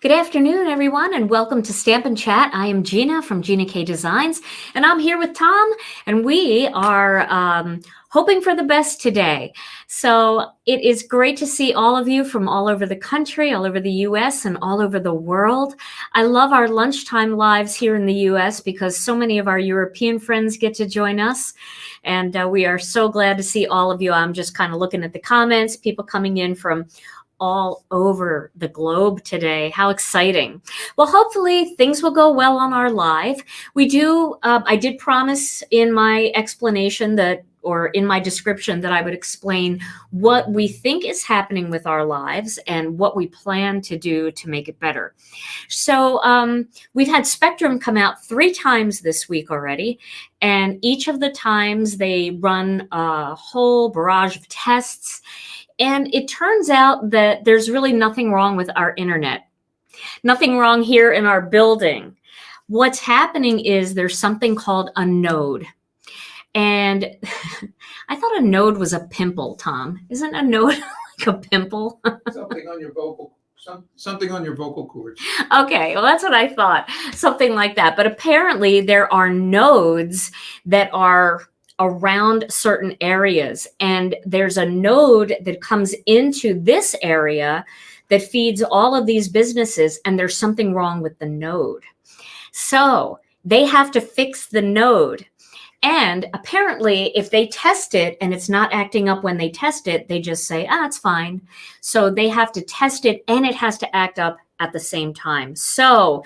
Good afternoon, everyone, and welcome to Stampin' Chat. I am Gina from Gina K Designs, and I'm here with Tom, and we are hoping for the best today. So it is great to see all of you from all over the country, all over the U.S., and all over the world. I love our lunchtime lives here in the U.S. because so many of our European friends get to join us, and we are so glad to see all of you. I'm just kind of looking at the comments, people coming in from all over the globe today. How exciting. Well, hopefully things will go well on our live. I did promise in my explanation or in my description that I would explain what we think is happening with our lives and what we plan to do to make it better. So we've had Spectrum come out 3 times this week already, and each of the times they run a whole barrage of tests. And it turns out that there's really nothing wrong with our internet. Nothing wrong here in our building. What's happening is there's something called a node. And I thought a node was a pimple, Tom. Isn't a node like a pimple? Something on your vocal cords. Okay, well, that's what I thought. Something like that. But apparently there are nodes that are around certain areas, and there's a node that comes into this area that feeds all of these businesses, and there's something wrong with the node. So they have to fix the node. And apparently if they test it and it's not acting up when they test it, they just say, it's fine. So they have to test it and it has to act up at the same time. So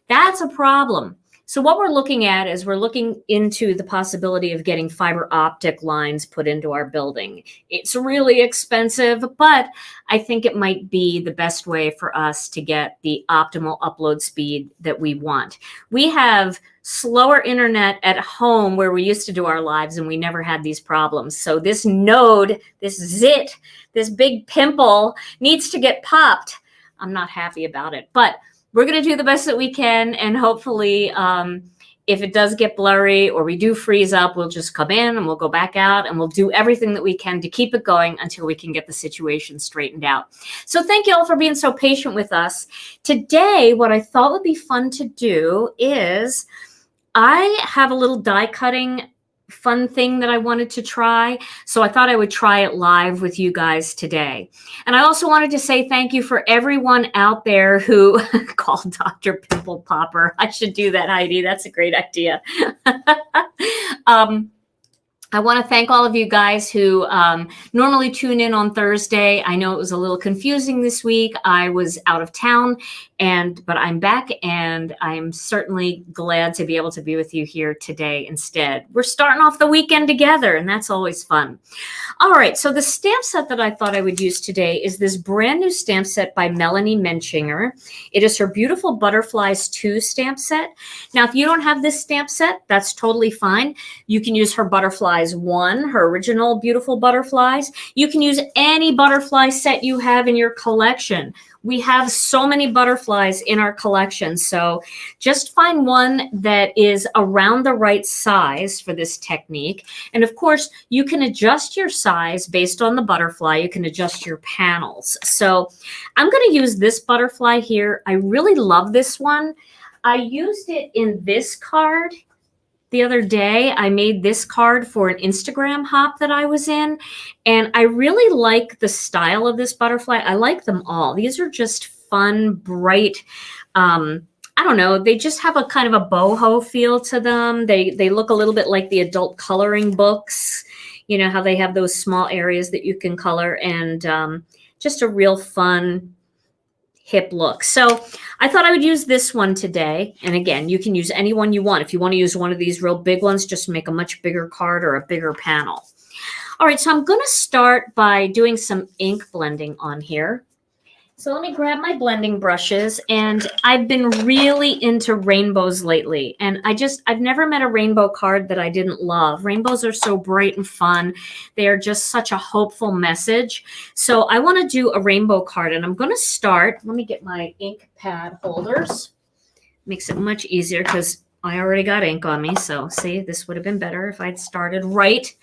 that's a problem. So what we're looking at is we're looking into the possibility of getting fiber optic lines put into our building. It's really expensive, but I think it might be the best way for us to get the optimal upload speed that we want. We have slower internet at home where we used to do our lives, and we never had these problems. So this node, this zit, this big pimple needs to get popped. I'm not happy about it, but we're going to do the best that we can, and hopefully if it does get blurry or we do freeze up, we'll just come in and we'll go back out and we'll do everything that we can to keep it going until we can get the situation straightened out. So thank you all for being so patient with us. Today, what I thought would be fun to do is I have a little die cutting fun thing that I wanted to try. So I thought I would try it live with you guys today. And I also wanted to say thank you for everyone out there who called Dr. Pimple Popper. I should do that, Heidi. That's a great idea. I want to thank all of you guys who normally tune in on Thursday. I know it was a little confusing this week. I was out of town, but I'm back, and I'm certainly glad to be able to be with you here today instead. We're starting off the weekend together, and that's always fun. All right, so the stamp set that I thought I would use today is this brand new stamp set by Melanie Menchinger. It is her Beautiful Butterflies 2 stamp set. Now, if you don't have this stamp set, that's totally fine. You can use her Butterflies 1, her original Beautiful Butterflies. You can use any butterfly set you have in your collection. We have so many butterflies in our collection, so just find one that is around the right size for this technique. And of course, you can adjust your size based on the butterfly. You can adjust your panels. So I'm going to use this butterfly here. I really love this one. I used it in this card. The other day, I made this card for an Instagram hop that I was in, and I really like the style of this butterfly. I like them all. These are just fun, bright, I don't know, they just have a kind of a boho feel to them. They look a little bit like the adult coloring books, you know, how they have those small areas that you can color, and just a real fun, hip look. So I thought I would use this one today. And again, you can use any one you want. If you want to use one of these real big ones, just make a much bigger card or a bigger panel. All right, so I'm going to start by doing some ink blending on here. So let me grab my blending brushes, and I've been really into rainbows lately, and I've never met a rainbow card that I didn't love. Rainbows are so bright and fun. They are just such a hopeful message. So I want to do a rainbow card, and I'm going to start. Let me get my ink pad holders. Makes it much easier because I already got ink on me. So see, this would have been better if I'd started right.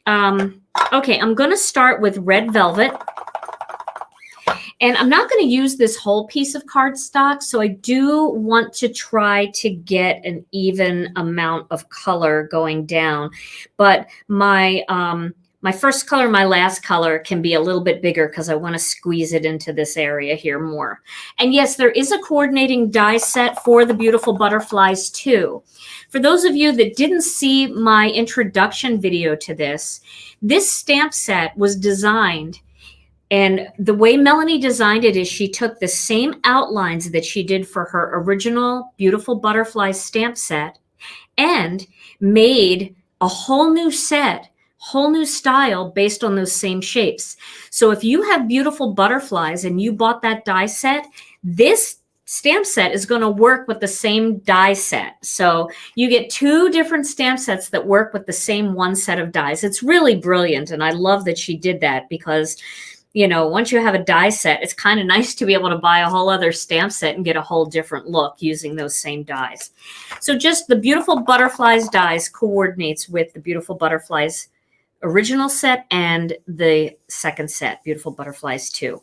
Okay, I'm going to start with red velvet. And I'm not going to use this whole piece of cardstock, so I do want to try to get an even amount of color going down. But my first color, my last color can be a little bit bigger because I want to squeeze it into this area here more. And yes, there is a coordinating die set for the beautiful butterflies too. For those of you that didn't see my introduction video to this stamp set was designed, and the way Melanie designed it is she took the same outlines that she did for her original beautiful butterfly stamp set and made a whole new set, whole new style based on those same shapes. So if you have beautiful butterflies and you bought that die set, this stamp set is going to work with the same die set. So you get two different stamp sets that work with the same one set of dies. It's really brilliant. And I love that she did that because, you know, once you have a die set, it's kind of nice to be able to buy a whole other stamp set and get a whole different look using those same dies. So just the beautiful butterflies dies coordinates with the beautiful butterflies original set and the second set, beautiful butterflies 2.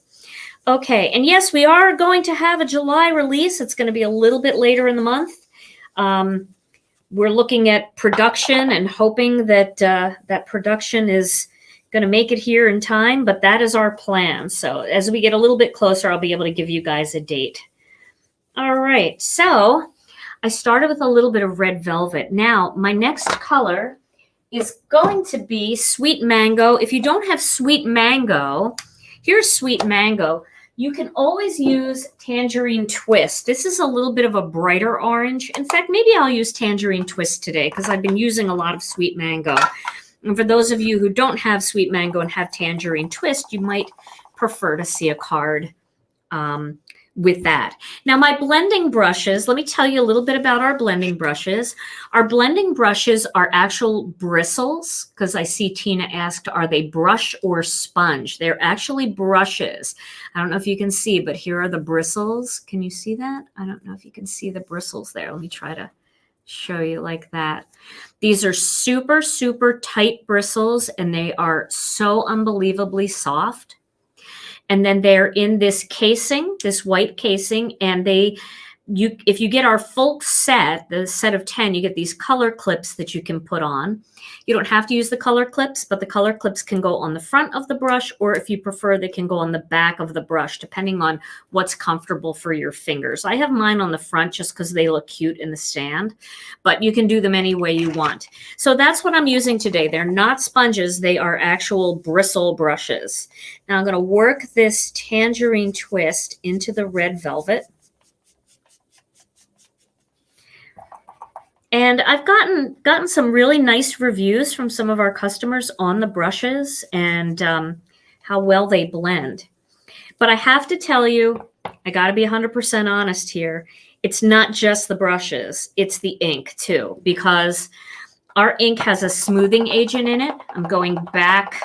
Okay, and yes, we are going to have a July release. It's going to be a little bit later in the month. We're looking at production and hoping that that production is going to make it here in time, but that is our plan. So as we get a little bit closer, I'll be able to give you guys a date. All right, so I started with a little bit of red velvet. Now, my next color is going to be sweet mango. If you don't have sweet mango, here's sweet mango. You can always use Tangerine Twist. This is a little bit of a brighter orange. In fact, maybe I'll use Tangerine Twist today because I've been using a lot of sweet mango. And for those of you who don't have sweet mango and have Tangerine Twist, you might prefer to see a card with that. Now, my blending brushes, let me tell you a little bit about our blending brushes. Our blending brushes are actual bristles, because I see Tina asked, are they brush or sponge? They're actually brushes. I don't know if you can see, but here are the bristles. Can you see that? I don't know if you can see the bristles there. Let me try to show you like that. These are super, super tight bristles, and they are so unbelievably soft. And then they're in this casing, this white casing, and if you get our full set, the set of 10, you get these color clips that you can put on. You don't have to use the color clips, but the color clips can go on the front of the brush, or if you prefer, they can go on the back of the brush, depending on what's comfortable for your fingers. I have mine on the front just because they look cute in the stand, but you can do them any way you want. So that's what I'm using today. They're not sponges. They are actual bristle brushes. Now I'm going to work this Tangerine Twist into the red velvet. And I've gotten some really nice reviews from some of our customers on the brushes and how well they blend. But I have to tell you, I got to be 100% honest here. It's not just the brushes, it's the ink too, because our ink has a smoothing agent in it. I'm going back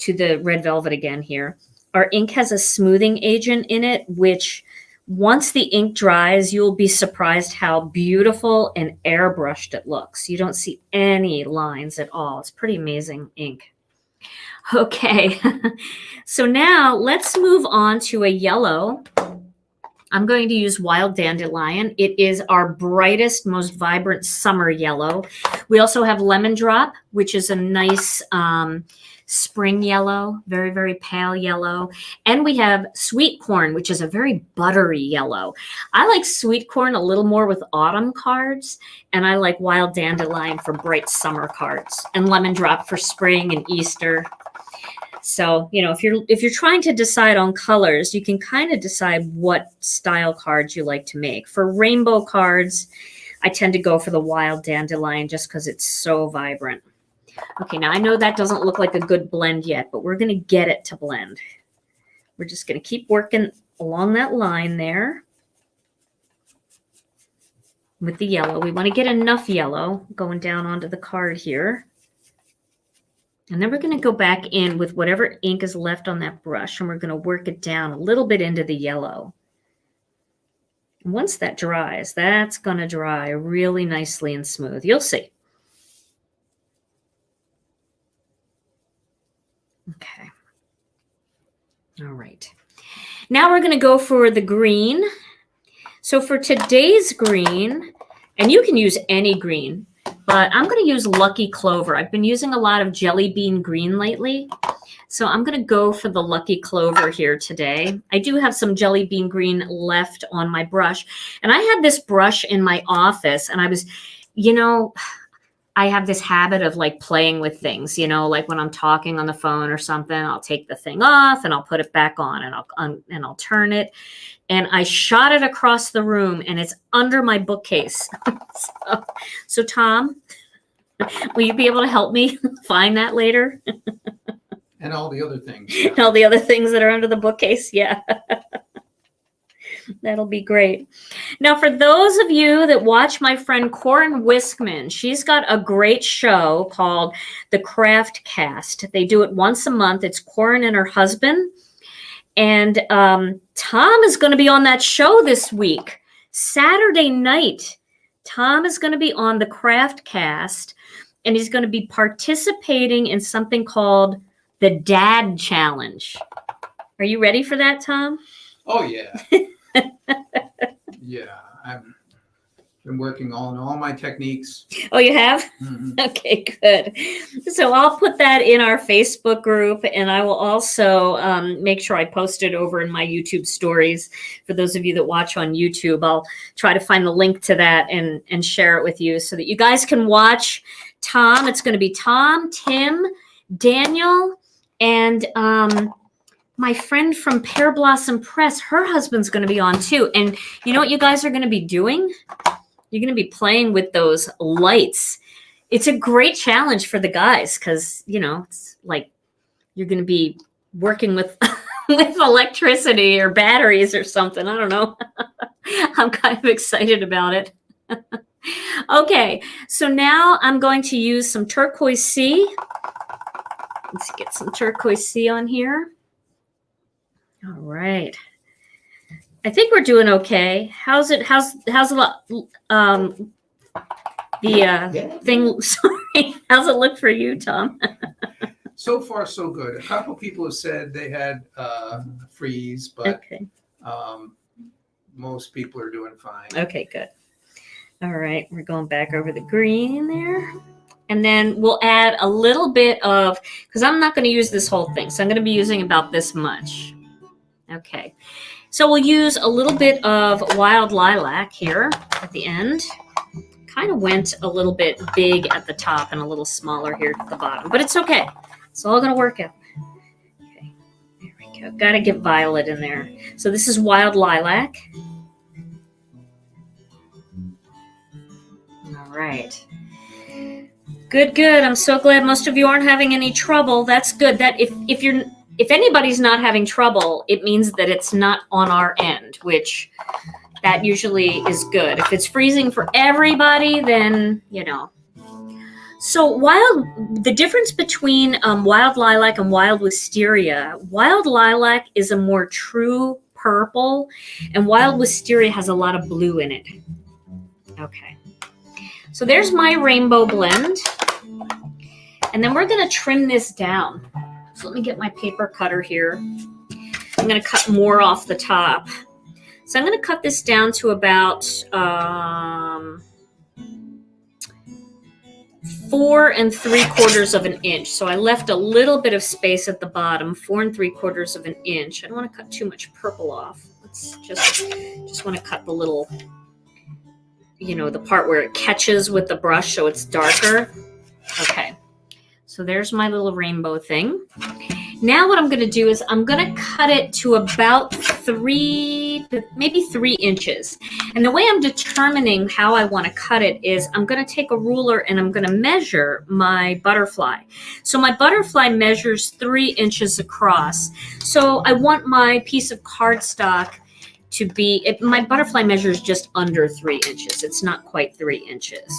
to the red velvet again here. Our ink has a smoothing agent in it, which once the ink dries, you'll be surprised how beautiful and airbrushed it looks. You don't see any lines at all. It's pretty amazing ink. Okay, so now let's move on to a yellow. I'm going to use Wild Dandelion. It is our brightest, most vibrant summer yellow. We also have Lemon Drop, which is a nice spring yellow, very, very pale yellow. And we have Sweet Corn, which is a very buttery yellow. I like Sweet Corn a little more with autumn cards, and I like Wild Dandelion for bright summer cards, and Lemon Drop for spring and Easter. So, you know, if you're trying to decide on colors, you can kind of decide what style cards you like to make. For rainbow cards, I tend to go for the Wild Dandelion just because it's so vibrant. Okay, now I know that doesn't look like a good blend yet, but we're going to get it to blend. We're just going to keep working along that line there with the yellow. We want to get enough yellow going down onto the card here. And then we're going to go back in with whatever ink is left on that brush, and we're going to work it down a little bit into the yellow. And once that dries, that's going to dry really nicely and smooth. You'll see. Okay. All right. Now we're going to go for the green. So for today's green, and you can use any green, but I'm going to use Lucky Clover. I've been using a lot of jelly bean green lately. So I'm going to go for the Lucky Clover here today. I do have some jelly bean green left on my brush. And I had this brush in my office, and I was, I have this habit of like playing with things, like when I'm talking on the phone or something, I'll take the thing off and I'll put it back on and I'll turn it. And I shot it across the room and it's under my bookcase. So Tom, will you be able to help me find that later? And all the other things. And all the other things that are under the bookcase. Yeah. That'll be great. Now, for those of you that watch my friend Corin Wiskman, she's got a great show called The Craft Cast. They do it once a month. It's Corin and her husband. And Tom is going to be on that show this week. Saturday night, Tom is going to be on The Craft Cast, and he's going to be participating in something called the Dad Challenge. Are you ready for that, Tom? Oh, yeah. Yeah, I've been working on all my techniques. Oh, you have? Mm-hmm. Okay, good. So I'll put that in our Facebook group, and I will also make sure I post it over in my YouTube stories. For those of you that watch on YouTube, I'll try to find the link to that and share it with you so that you guys can watch Tom. It's going to be Tom, Tim, Daniel, and my friend from Pear Blossom Press, her husband's going to be on too. And you know what you guys are going to be doing? You're going to be playing with those lights. It's a great challenge for the guys because, it's like you're going to be working with, with electricity or batteries or something. I don't know. I'm kind of excited about it. Okay, so now I'm going to use some Turquoise Sea. Let's get some Turquoise Sea on here. All right. I think we're doing okay. How's the thing? Sorry. How's it look for you, Tom? So far, so good. A couple people have said they had a freeze, but Okay. Most people are doing fine. Okay, good. All right. We're going back over the green there. And then we'll add a little bit of, because I'm not going to use this whole thing. So I'm going to be using about this much. Okay, so we'll use a little bit of Wild Lilac here at the end. Kind of went a little bit big at the top and a little smaller here at the bottom, but it's okay. It's all going to work out. Okay, there we go. Got to get violet in there. So this is Wild Lilac. All right. Good, good. I'm so glad most of you aren't having any trouble. That's good. That if anybody's not having trouble, it means that it's not on our end, which that usually is good. If it's freezing for everybody, then, So the difference between Wild Lilac and Wild Wisteria, Wild Lilac is a more true purple, and Wild Wisteria has a lot of blue in it. Okay. So there's my rainbow blend. And then we're going to trim this down. So let me get my paper cutter here. I'm going to cut more off the top. So I'm going to cut this down to about 4 3/4 of an inch. So I left a little bit of space at the bottom, 4 3/4 of an inch. I don't want to cut too much purple off. Let's just want to cut the little, the part where it catches with the brush so it's darker. Okay. So there's my little rainbow thing. Now what I'm going to do is I'm going to cut it to about 3 inches. And the way I'm determining how I want to cut it is I'm going to take a ruler and I'm going to measure my butterfly. So my butterfly measures 3 inches across. So I want my piece of cardstock to be, my butterfly measures just under 3 inches. It's not quite 3 inches.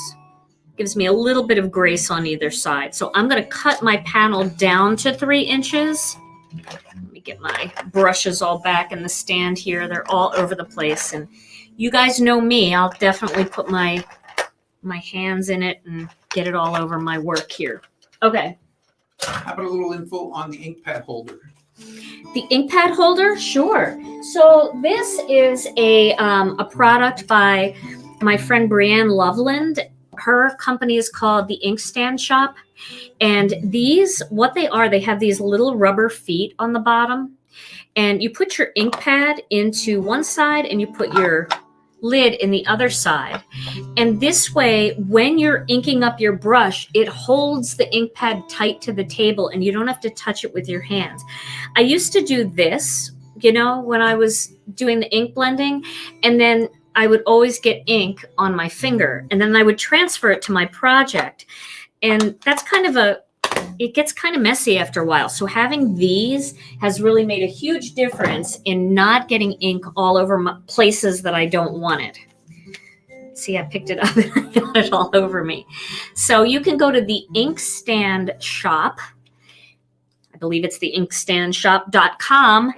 Gives me a little bit of grace on either side. So I'm going to cut my panel down to 3 inches. Let me get my brushes all back in the stand here. They're all over the place. And you guys know me. I'll definitely put my hands in it and get it all over my work here. Okay. How about a little info on the ink pad holder? The ink pad holder, sure. So this is a product by my friend Brianne Loveland. Her company is called the Inkstand Shop. And these, what they are, they have these little rubber feet on the bottom. And you put your ink pad into one side and you put your lid in the other side. And this way, when you're inking up your brush, it holds the ink pad tight to the table and you don't have to touch it with your hands. I used to do this, you know, when I was doing the ink blending, and then I would always get ink on my finger and then I would transfer it to my project. And that's it gets kind of messy after a while. So having these has really made a huge difference in not getting ink all over places that I don't want it. See, I picked it up and I got it all over me. So you can go to the Inkstand Shop. I believe it's the inkstandshop.com.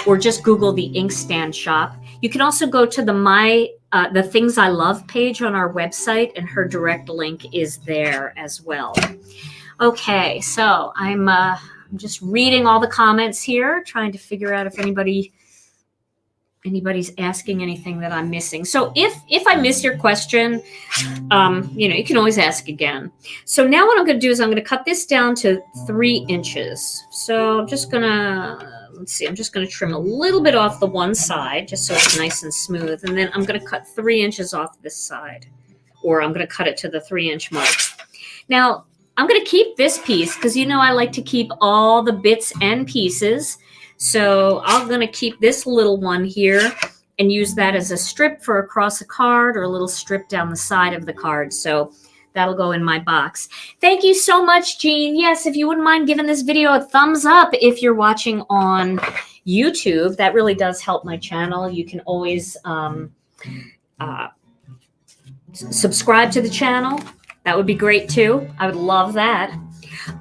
Or just Google the Inkstand Shop. You can also go to the Things I Love page on our website, and her direct link is there as well. Okay, so I'm just reading all the comments here, trying to figure out if anybody's asking anything that I'm missing. So if I miss your question, you can always ask again. So now what I'm going to do is I'm going to cut this down to 3 inches. So I'm just going to, I'm just going to trim a little bit off the one side just so it's nice and smooth. And then I'm going to cut 3 inches off this side, or I'm going to cut it to the 3-inch mark. Now I'm going to keep this piece because I like to keep all the bits and pieces. So I'm going to keep this little one here and use that as a strip for across a card or a little strip down the side of the card. So that'll go in my box. Thank you so much, Jean. Yes, if you wouldn't mind giving this video a thumbs up if you're watching on YouTube, that really does help my channel. You can always subscribe to the channel. That would be great too. I would love that.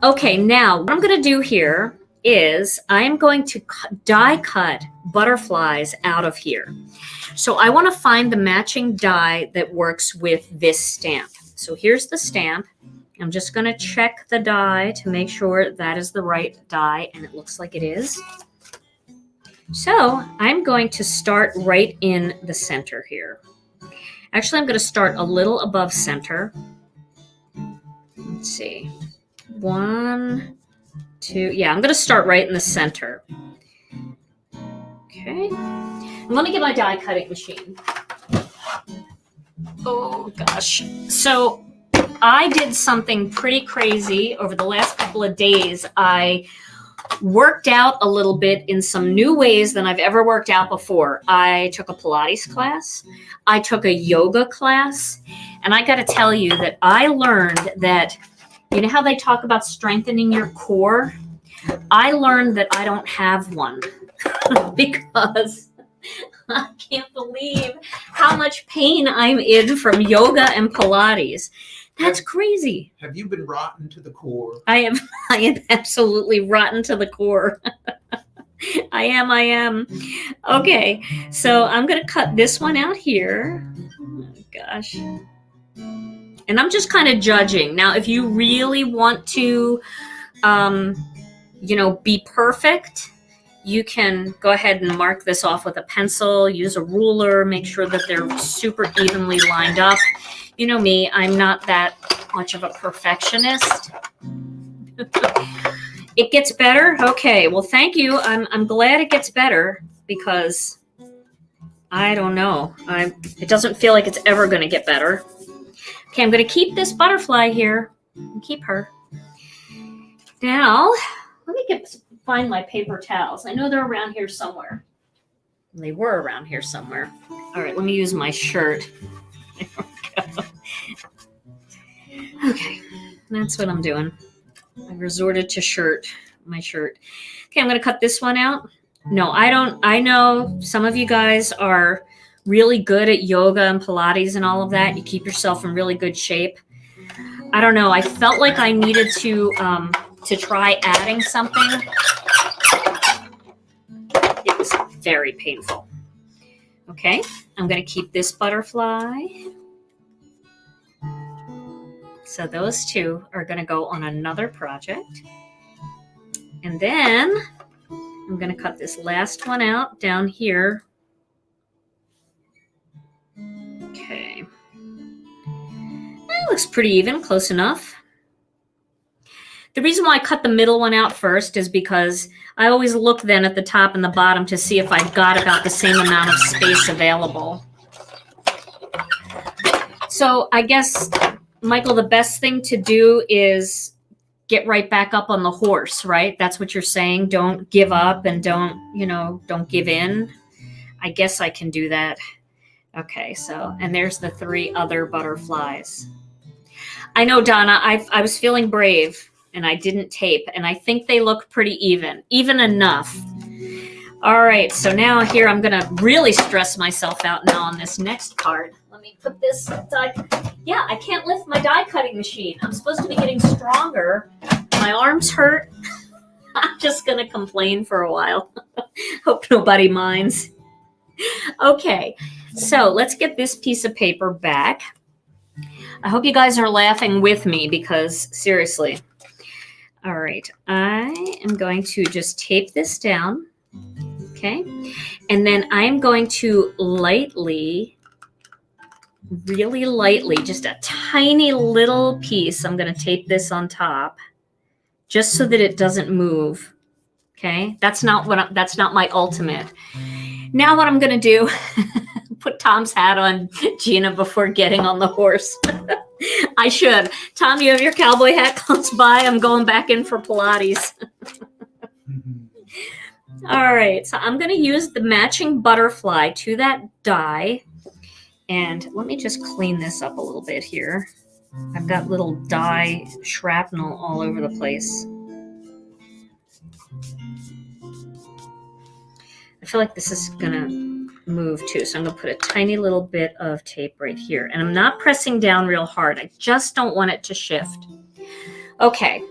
Okay, now what I'm going to do here is I'm going to die cut butterflies out of here. So I want to find the matching die that works with this stamp. So here's the stamp. I'm just going to check the die to make sure that is the right die, and it looks like it is. So I'm going to start right in the center here. Actually, I'm going to start a little above center. Let's see. 1, 2. Yeah, I'm going to start right in the center. Okay. And let me get my die cutting machine. Oh, gosh. So I did something pretty crazy over the last couple of days. I worked out a little bit in some new ways than I've ever worked out before. I took a Pilates class. I took a yoga class. And I got to tell you that I learned that, you know how they talk about strengthening your core? I learned that I don't have one because I can't believe how much pain I'm in from yoga and Pilates. That's crazy. Have you been rotten to the core? I am absolutely rotten to the core. I am. Okay, so I'm going to cut this one out here. Oh, gosh. And I'm just kind of judging. Now, if you really want to, be perfect, you can go ahead and mark this off with a pencil, use a ruler, make sure that they're super evenly lined up. You know me, I'm not that much of a perfectionist. It gets better? Okay, well, thank you. I'm glad it gets better because I don't know. It doesn't feel like it's ever going to get better. Okay, I'm going to keep this butterfly here and keep her. Now, let me find my paper towels. I know they're around here somewhere. They were around here somewhere. All right, let me use my shirt. There we go. Okay, that's what I'm doing. I resorted to my shirt. Okay, I'm going to cut this one out. No, I don't. I know some of you guys are really good at yoga and Pilates and all of that. You keep yourself in really good shape. I don't know. I felt like I needed to try adding something. It was very painful. Okay, I'm going to keep this butterfly. So those two are going to go on another project. And then I'm going to cut this last one out down here. Okay. That looks pretty even, close enough. The reason why I cut the middle one out first is because I always look then at the top and the bottom to see if I've got about the same amount of space available. So I guess, Michael, the best thing to do is get right back up on the horse, right? That's what you're saying. Don't give up and don't give in. I guess I can do that. Okay, so, and there's the 3 other butterflies. I know, Donna, I was feeling brave and I didn't tape, and I think they look pretty even enough. All right, so now here I'm gonna really stress myself out now on this next card. Let me put this die. Yeah, I can't lift my die cutting machine. I'm supposed to be getting stronger. My arms hurt. I'm just gonna complain for a while. Hope nobody minds. Okay, so let's get this piece of paper back. I hope you guys are laughing with me because seriously. All right, I am going to just tape this down, okay? And then I'm going to lightly, really lightly, just a tiny little piece, I'm going to tape this on top just so that it doesn't move, okay? That's not my ultimate. Now what I'm going to do, put Tom's hat on Gina before getting on the horse. I should. Tom, you have your cowboy hat close by. I'm going back in for Pilates. All right, so I'm going to use the matching butterfly to that die. And let me just clean this up a little bit here. I've got little die shrapnel all over the place. I feel like this is going to move too. So I'm going to put a tiny little bit of tape right here. And I'm not pressing down real hard. I just don't want it to shift. Okay.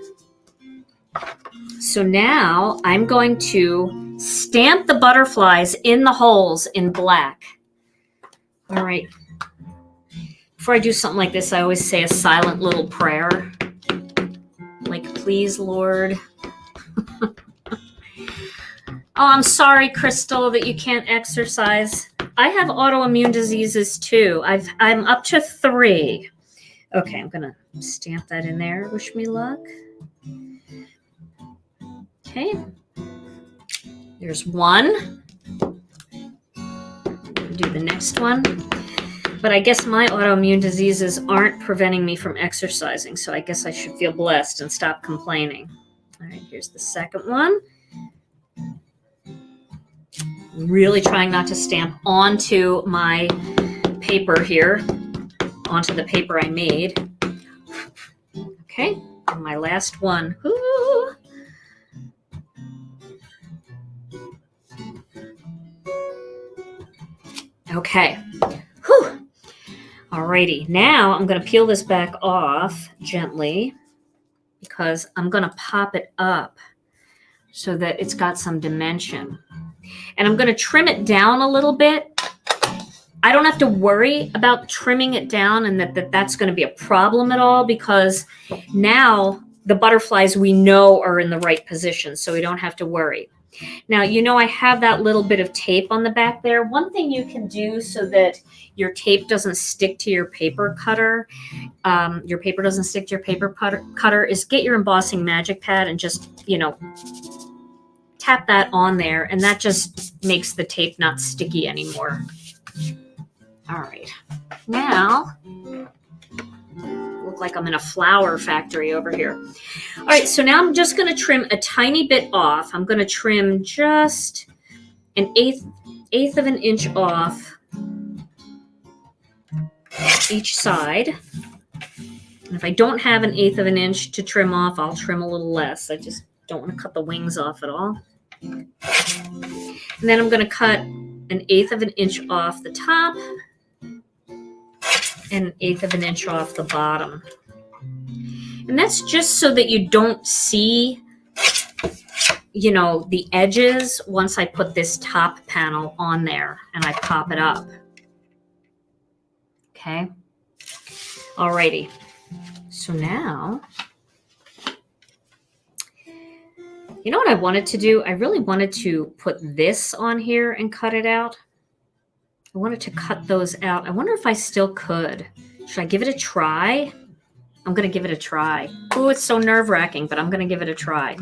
So now I'm going to stamp the butterflies in the holes in black. All right. Before I do something like this, I always say a silent little prayer. Like, please, Lord. Oh, I'm sorry, Crystal, that you can't exercise. I have autoimmune diseases too. I'm up to 3. Okay, I'm gonna stamp that in there. Wish me luck. Okay. There's 1. Do the next one. But I guess my autoimmune diseases aren't preventing me from exercising, so I guess I should feel blessed and stop complaining. All right, here's the second one. Really trying not to stamp onto my paper here, onto the paper I made. Okay, and my last one. Ooh. Okay. Whew. Alrighty, now I'm going to peel this back off gently because I'm going to pop it up so that it's got some dimension. And I'm going to trim it down a little bit. I don't have to worry about trimming it down and that's going to be a problem at all because now the butterflies we know are in the right position, so we don't have to worry. Now, I have that little bit of tape on the back there. One thing you can do so that your tape doesn't stick to your paper cutter, is get your embossing magic pad and just, tap that on there, and that just makes the tape not sticky anymore. All right. Now, look like I'm in a flower factory over here. All right, so now I'm just going to trim a tiny bit off. I'm going to trim just an eighth of an inch off each side. And if I don't have an 1/8 of an inch to trim off, I'll trim a little less. I just don't want to cut the wings off at all. And then I'm going to cut an 1/8 of an inch off the top and an 1/8 of an inch off the bottom. And that's just so that you don't see, the edges once I put this top panel on there and I pop it up. Okay. Alrighty. So now You know what I wanted to do? I really wanted to put this on here and cut it out. I wanted to cut those out. I wonder if I still could. Should I give it a try? I'm going to give it a try. Oh, it's so nerve-wracking, but I'm going to give it a try.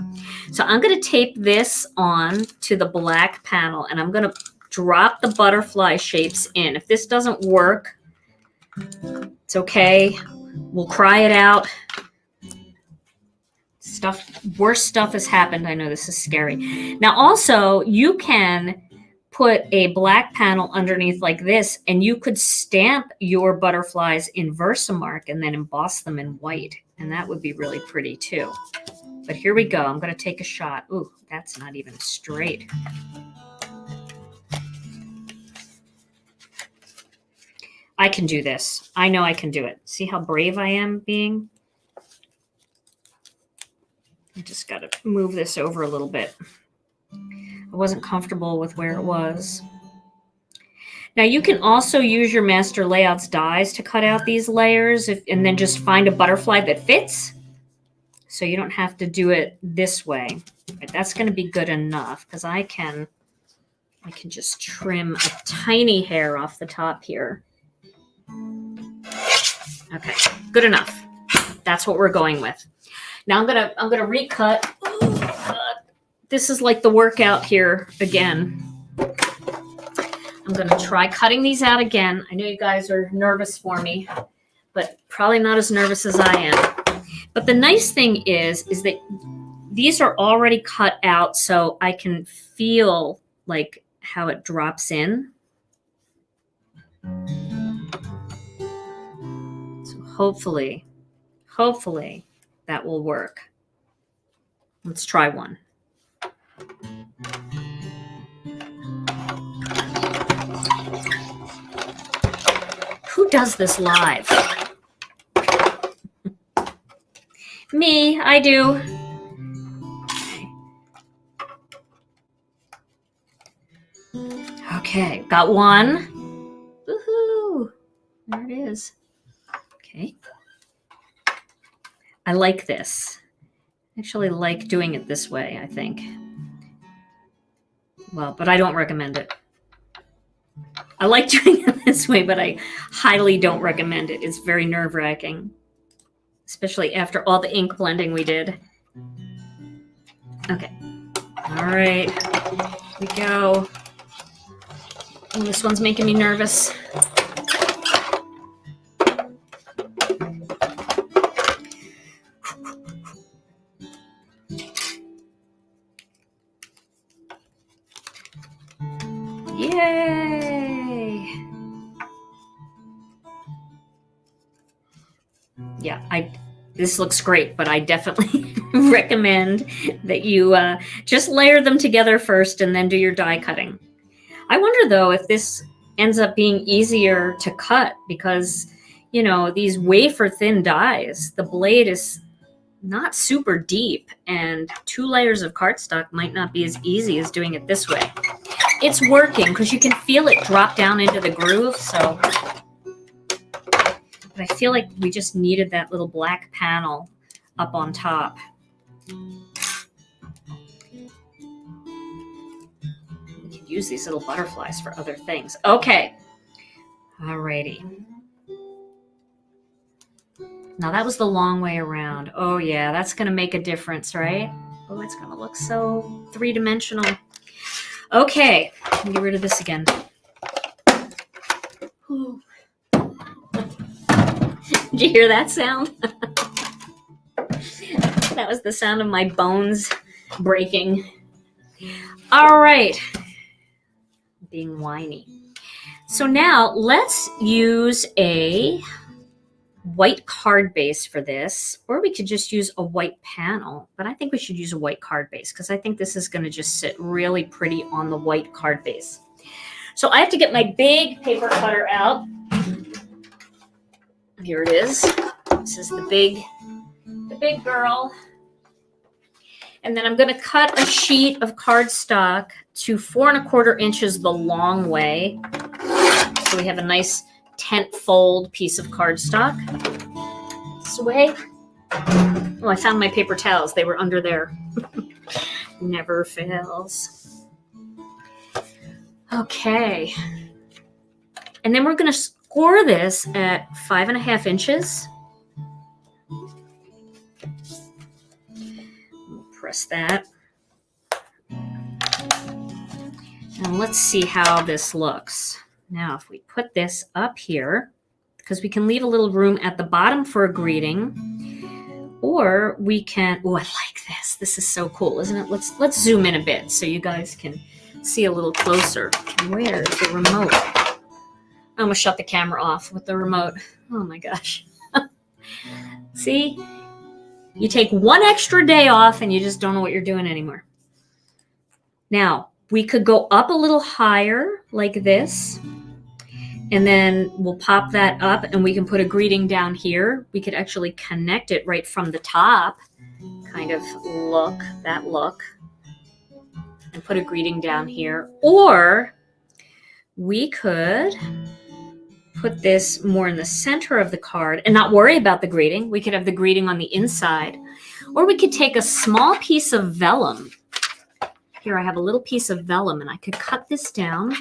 So I'm going to tape this on to the black panel, and I'm going to drop the butterfly shapes in. If this doesn't work, it's okay. We'll cry it out. Worse stuff has happened. I know this is scary. Now, also, you can put a black panel underneath like this, and you could stamp your butterflies in Versamark and then emboss them in white, and that would be really pretty too. But here we go. I'm going to take a shot. Ooh, that's not even straight. I can do this. I know I can do it. See how brave I am being? I just got to move this over a little bit. I wasn't comfortable with where it was. Now you can also use your Master Layouts dies to cut out these layers and then just find a butterfly that fits. So you don't have to do it this way. But that's going to be good enough because I can just trim a tiny hair off the top here. Okay, good enough. That's what we're going with. Now I'm gonna recut. This is like the workout here again. I'm gonna try cutting these out again. I know you guys are nervous for me, but probably not as nervous as I am. But the nice thing is that these are already cut out, so I can feel like how it drops in. So hopefully that will work. Let's try one. Who does this live? Me, I do. Okay, got one. Woohoo! There it is. Okay. I like this. I actually like doing it this way, I think. Well, but I don't recommend it. I like doing it this way, but I highly don't recommend it. It's very nerve-wracking, especially after all the ink blending we did. Okay. All right. Here we go. Oh, this one's making me nervous. Yay! Yeah, this looks great, but I definitely recommend that you just layer them together first and then do your die cutting. I wonder, though, if this ends up being easier to cut because, you know, these wafer-thin dies, the blade is not super deep, and 2 layers of cardstock might not be as easy as doing it this way. It's working because you can feel it drop down into the groove, so... But I feel like we just needed that little black panel up on top. We could use these little butterflies for other things. Okay. Alrighty. Now that was the long way around. Oh yeah, that's going to make a difference, right? Oh, it's going to look so three-dimensional. Okay, let me get rid of this again. Ooh. Did you hear that sound? That was the sound of my bones breaking. All right. Being whiny. So now let's use a white card base for this, or we could just use a white panel, but I think we should use a white card base because I think this is going to just sit really pretty on the white card base. So I have to get my big paper cutter out. Here it is. This is the big girl. And then I'm going to cut a sheet of cardstock to 4 1/4 inches the long way. So we have a nice tent fold piece of cardstock. This way. Oh, I found my paper towels. They were under there. Never fails. Okay. And then we're going to score this at 5.5 inches. We'll press that. And let's see how this looks. Now, if we put this up here, because we can leave a little room at the bottom for a greeting, or we can, oh, I like this. This is so cool, isn't it? Let's zoom in a bit so you guys can see a little closer. Where's the remote? I almost shut the camera off with the remote. Oh my gosh. See? You take one extra day off and you just don't know what you're doing anymore. Now, we could go up a little higher like this, and then we'll pop that up and we can put a greeting down here. We could actually connect it right from the top, kind of that look, and put a greeting down here. Or we could put this more in the center of the card and not worry about the greeting. We could have the greeting on the inside. Or we could take a small piece of vellum. Here I have a little piece of vellum and I could cut this down.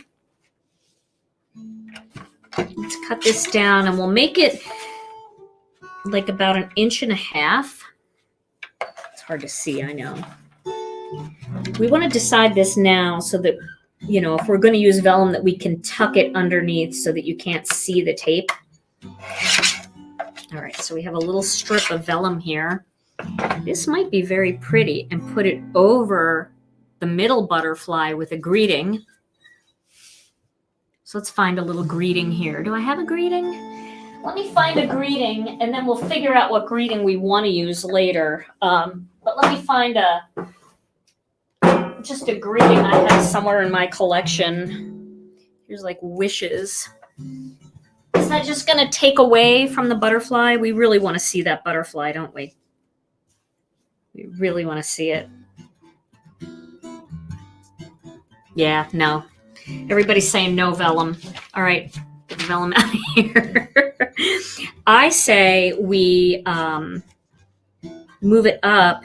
Let's cut this down and we'll make it like about 1.5 inches. It's hard to see, I know. We want to decide this now so that, you know, if we're going to use vellum, that we can tuck it underneath so that you can't see the tape. All right, so we have a little strip of vellum here. This might be very pretty, and put it over the middle butterfly with a greeting. So let's find a little greeting here. Do I have a greeting? Let me find a greeting, and then we'll figure out what greeting we want to use later. But let me find just a greeting I have somewhere in my collection. Here's like wishes. Is that just going to take away from the butterfly? We really want to see that butterfly, don't we? We really want to see it. Yeah, no. Everybody's saying no vellum. All right, get the vellum out of here. I say we move it up.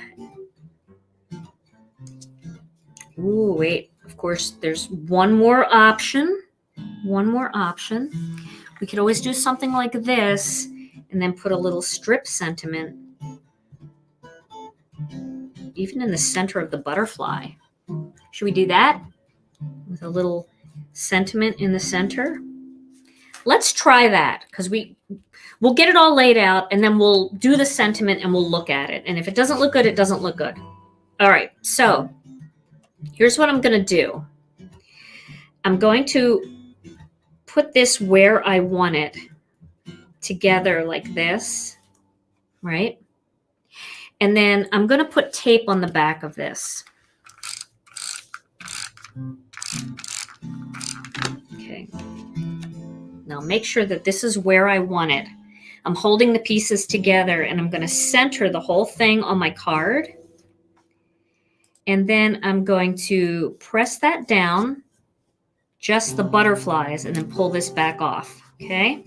Ooh, wait. Of course, there's one more option. One more option. We could always do something like this and then put a little strip sentiment even in the center of the butterfly. Should we do that? With a little sentiment in the center? Let's try that, because we'll get it all laid out and then we'll do the sentiment and we'll look at it. And if it doesn't look good, it doesn't look good. All right, so here's what I'm going to do. I'm going to put this where I want it together like this, right? And then I'm going to put tape on the back of this. Okay. Now make sure that this is where I want it. I'm holding the pieces together and I'm going to center the whole thing on my card. And then I'm going to press that down, just the butterflies, and then pull this back off. Okay?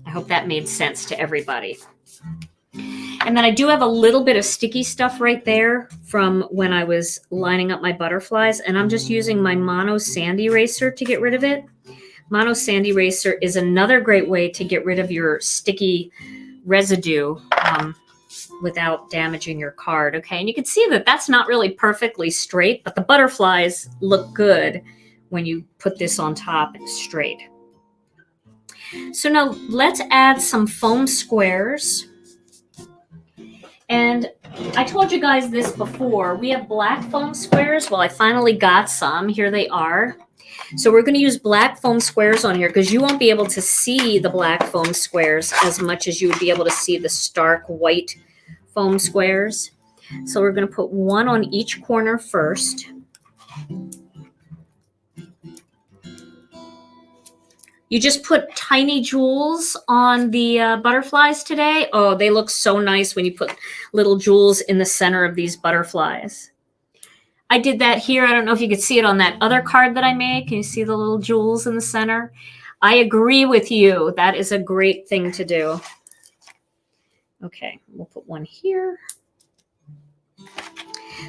I hope that made sense to everybody. And then I do have a little bit of sticky stuff right there from when I was lining up my butterflies, and I'm just using my Mono Sand Eraser to get rid of it. Mono Sand Eraser is another great way to get rid of your sticky residue without damaging your card. Okay, and you can see that that's not really perfectly straight, but the butterflies look good when you put this on top straight. So now let's add some foam squares. And I told you guys this before. We have black foam squares. Well, I finally got some. Here they are. So we're going to use black foam squares on here because you won't be able to see the black foam squares as much as you would be able to see the stark white foam squares. So we're going to put one on each corner first. You just put tiny jewels on the butterflies today. Oh, they look so nice when you put little jewels in the center of these butterflies. I did that here. I don't know if you could see it on that other card that I made. Can you see the little jewels in the center? I agree with you. That is a great thing to do. Okay, we'll put one here.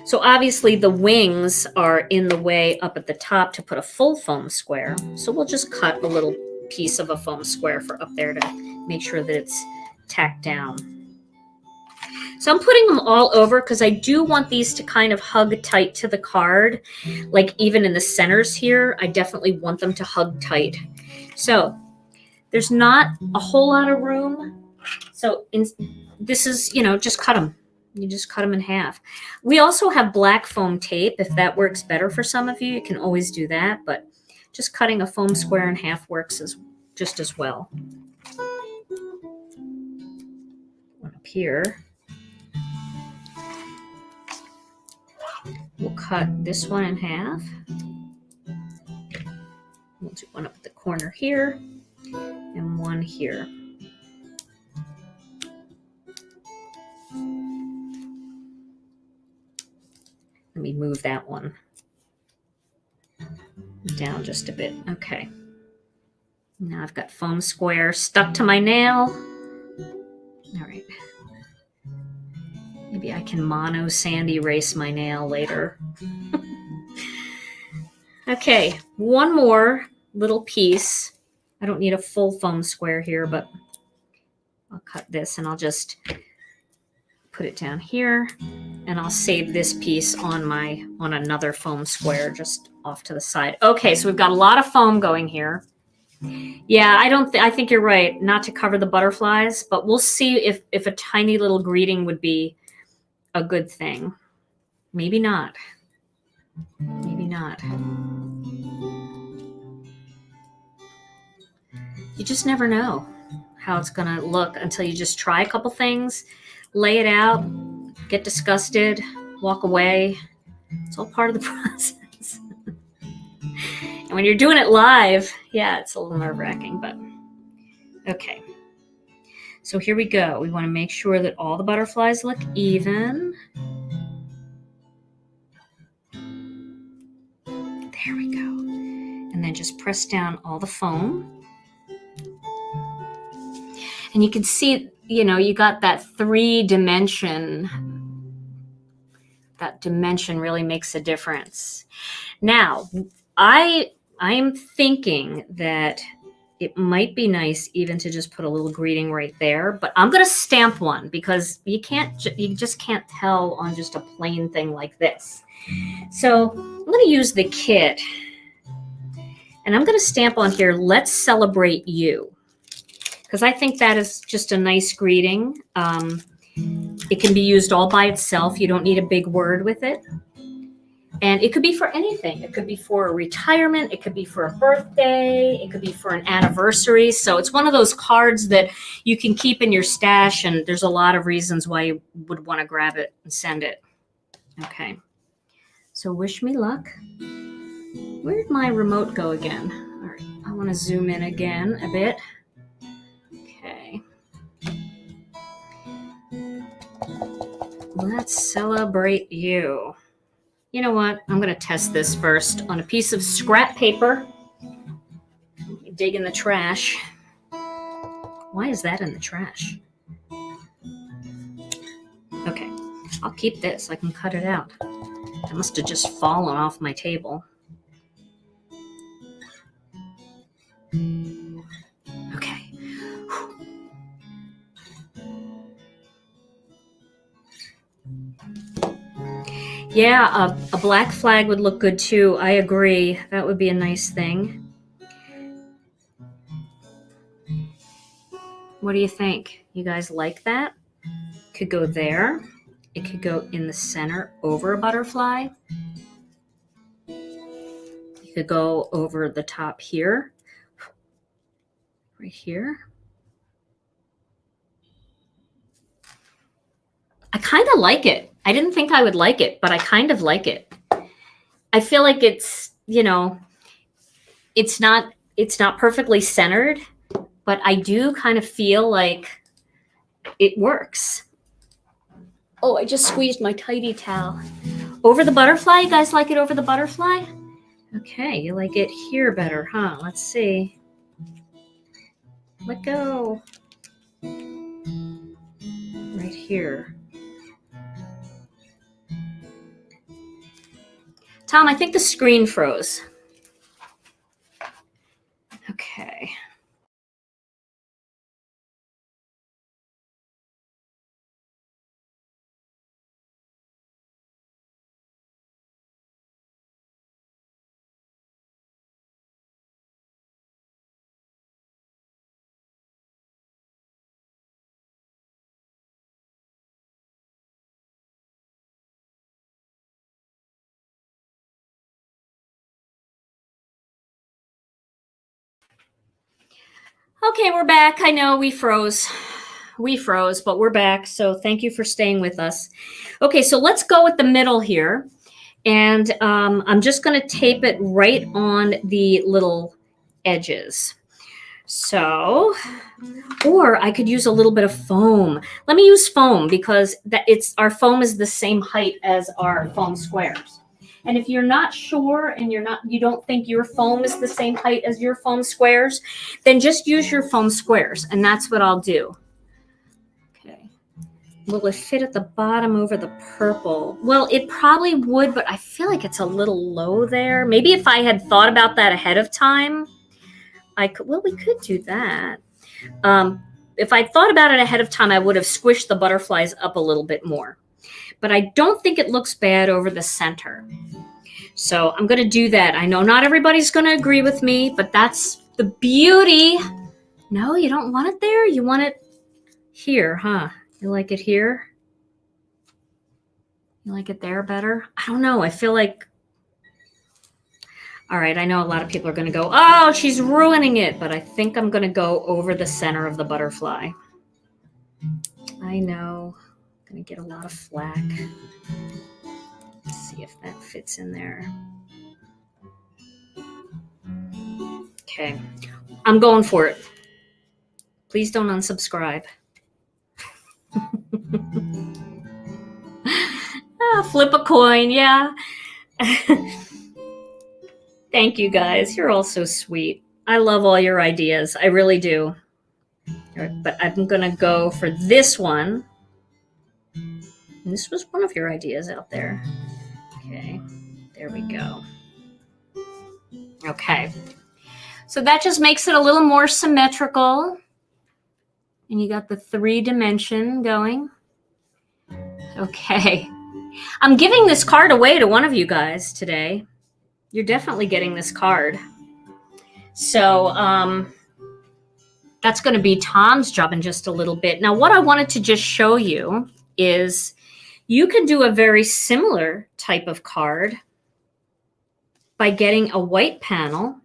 So obviously the wings are in the way up at the top to put a full foam square. So we'll just cut a little piece of a foam square for up there to make sure that it's tacked down. So I'm putting them all over because I do want these to kind of hug tight to the card. Like even in the centers here, I definitely want them to hug tight. So there's not a whole lot of room. So this is, just cut them. You just cut them in half. We also have black foam tape. If that works better for some of you, you can always do that. But just cutting a foam square in half works just as well. One up here. We'll cut this one in half. We'll do one up at the corner here and one here. Let me move that one down just a bit. Okay. Now I've got foam square stuck to my nail. All right. Maybe I can mono sand erase my nail later. Okay, one more little piece. I don't need a full foam square here, but I'll cut this and I'll just put it down here, and I'll save this piece on another foam square just off to the side. Okay, so we've got a lot of foam going here. Yeah, I think you're right, not to cover the butterflies, but we'll see if a tiny little greeting would be a good thing. Maybe not. Maybe not. You just never know how it's gonna look until you just try a couple things, lay it out, get disgusted, walk away. It's all part of the process. And when you're doing it live, yeah, it's a little nerve-wracking, but okay. So here we go. We want to make sure that all the butterflies look even. There we go. And then just press down all the foam. And you can see, you got that 3-dimension. That dimension really makes a difference. Now, I'm thinking that it might be nice even to just put a little greeting right there, but I'm going to stamp one because you just can't tell on just a plain thing like this. So I'm going to use the kit, and I'm going to stamp on here, "Let's celebrate you," because I think that is just a nice greeting. It can be used all by itself. You don't need a big word with it. And it could be for anything. It could be for a retirement. It could be for a birthday. It could be for an anniversary. So it's one of those cards that you can keep in your stash, and there's a lot of reasons why you would want to grab it and send it. Okay. So wish me luck. Where did my remote go again? All right. I want to zoom in again a bit. Okay. Let's celebrate you. You know what? I'm going to test this first on a piece of scrap paper. Dig in the trash. Why is that in the trash? Okay, I'll keep this. I can cut it out. That must have just fallen off my table. Okay. Yeah, a black flag would look good too. I agree. That would be a nice thing. What do you think? You guys like that? Could go there. It could go in the center over a butterfly. You could go over the top here. Right here. I kind of like it. I didn't think I would like it, but I kind of like it. I feel like it's, it's not perfectly centered, but I do kind of feel like it works. Oh, I just squeezed my tidy towel. Over the butterfly? You guys like it over the butterfly? Okay, you like it here better, huh? Let's see. Let go. Right here. Tom, I think the screen froze. Okay. Okay, we're back. I know we froze. We froze, but we're back. So thank you for staying with us. Okay, so let's go with the middle here. And I'm just going to tape it right on the little edges. So, or I could use a little bit of foam. Let me use foam because our foam is the same height as our foam squares. And if you're not sure and you don't think your foam is the same height as your foam squares, then just use your foam squares, and that's what I'll do. Okay. Will it fit at the bottom over the purple? Well, it probably would, but I feel like it's a little low there. Maybe if I had thought about that ahead of time, we could do that. If I thought about it ahead of time, I would have squished the butterflies up a little bit more. But I don't think it looks bad over the center. So I'm going to do that. I know not everybody's going to agree with me, but that's the beauty. No, you don't want it there? You want it here, huh? You like it here? You like it there better? I don't know. I feel like... All right, I know a lot of people are going to go, oh, she's ruining it. But I think I'm going to go over the center of the butterfly. I know. I'm going to get a lot of flack. Let's see if that fits in there. Okay. I'm going for it. Please don't unsubscribe. Flip a coin, yeah. Thank you, guys. You're all so sweet. I love all your ideas. I really do. But I'm going to go for this one. And this was one of your ideas out there. Okay. There we go. Okay. So that just makes it a little more symmetrical. And you got the 3-dimension going. Okay. I'm giving this card away to one of you guys today. You're definitely getting this card. So that's going to be Tom's job in just a little bit. Now, what I wanted to just show you is you can do a very similar type of card by getting a white panel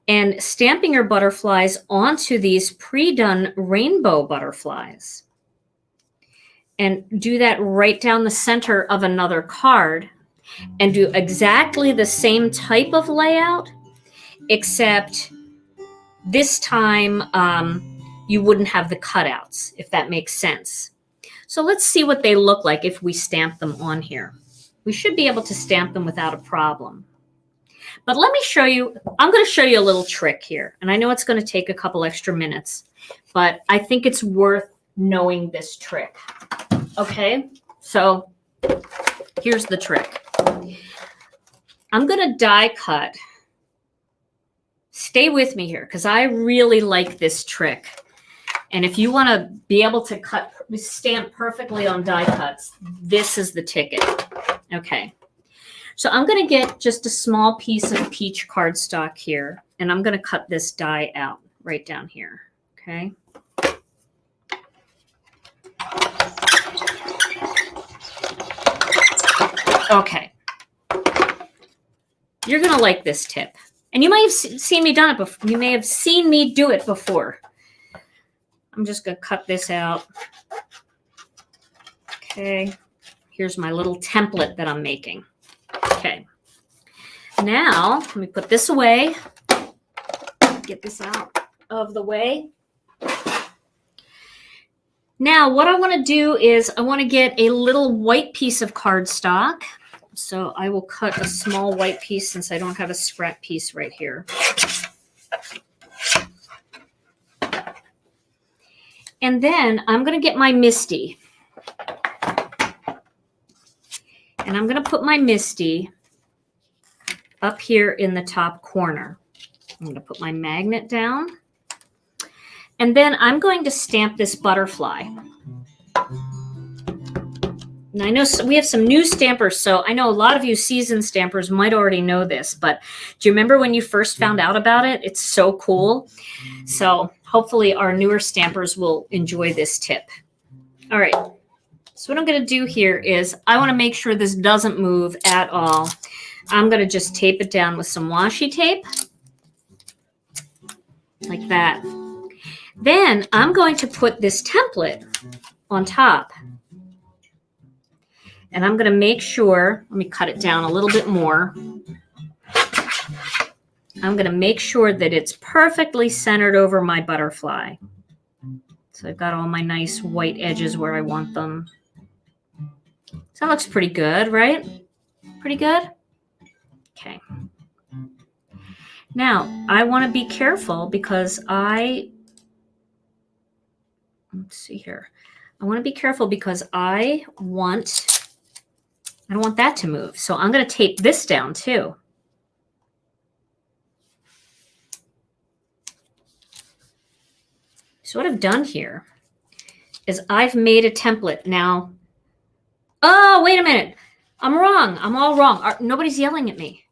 and stamping your butterflies onto these pre-done rainbow butterflies. And do that right down the center of another card and do exactly the same type of layout, except this time you wouldn't have the cutouts, if that makes sense. So let's see what they look like if we stamp them on here. We should be able to stamp them without a problem. But let me show you, I'm going to show you a little trick here. And I know it's going to take a couple extra minutes, but I think it's worth knowing this trick. Okay, so here's the trick. I'm going to die cut. Stay with me here because I really like this trick. And if you want to be able to stamp perfectly on die cuts, this is the ticket. Okay. So I'm going to get just a small piece of peach cardstock here, and I'm going to cut this die out right down here. Okay. Okay. You're going to like this tip. And you might have seen me done it before. You may have seen me do it before. I'm just going to cut this out. Okay. Here's my little template that I'm making. Okay. Now, let me put this away. Get this out of the way. Now, what I want to do is I want to get a little white piece of cardstock. So I will cut a small white piece since I don't have a scrap piece right here. And then I'm going to get my Misty. And I'm going to put my Misty up here in the top corner. I'm going to put my magnet down. And then I'm going to stamp this butterfly. And I know we have some new stampers, so I know a lot of you seasoned stampers might already know this, but do you remember when you first found out about it? It's so cool. So hopefully our newer stampers will enjoy this tip. All right. So what I'm going to do here is I want to make sure this doesn't move at all. I'm going to just tape it down with some washi tape. Like that. Then I'm going to put this template on top. And I'm going to make sure, let me cut it down a little bit more. I'm going to make sure that it's perfectly centered over my butterfly. So I've got all my nice white edges where I want them. So that looks pretty good, right? Pretty good? Okay. Now, I want to be careful because let's see here. I want to be careful because I don't want that to move. So I'm going to tape this down too. So what I've done here is I've made a template. Now, oh, wait a minute. I'm wrong. I'm all wrong. Nobody's yelling at me.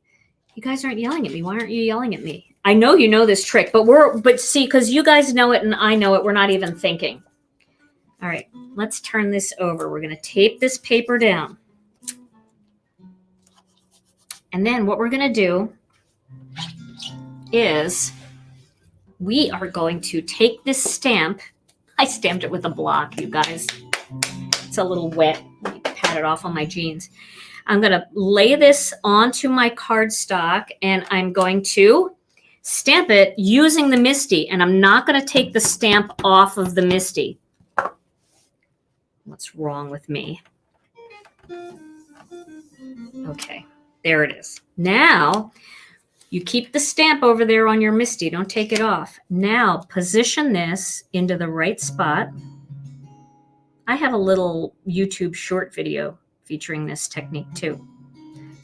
You guys aren't yelling at me. Why aren't you yelling at me? I know you know this trick, but see, because you guys know it and I know it, we're not even thinking. All right, let's turn this over. We're going to tape this paper down. And then what we're going to do is we are going to take this stamp. I stamped it with a block, you guys. It's a little wet. Let me pat it off on my jeans. I'm going to lay this onto my cardstock and I'm going to stamp it using the MISTI. And I'm not going to take the stamp off of the MISTI. What's wrong with me? Okay, there it is. Now, you keep the stamp over there on your MISTI. Don't take it off. Now, position this into the right spot. I have a little YouTube short video featuring this technique too.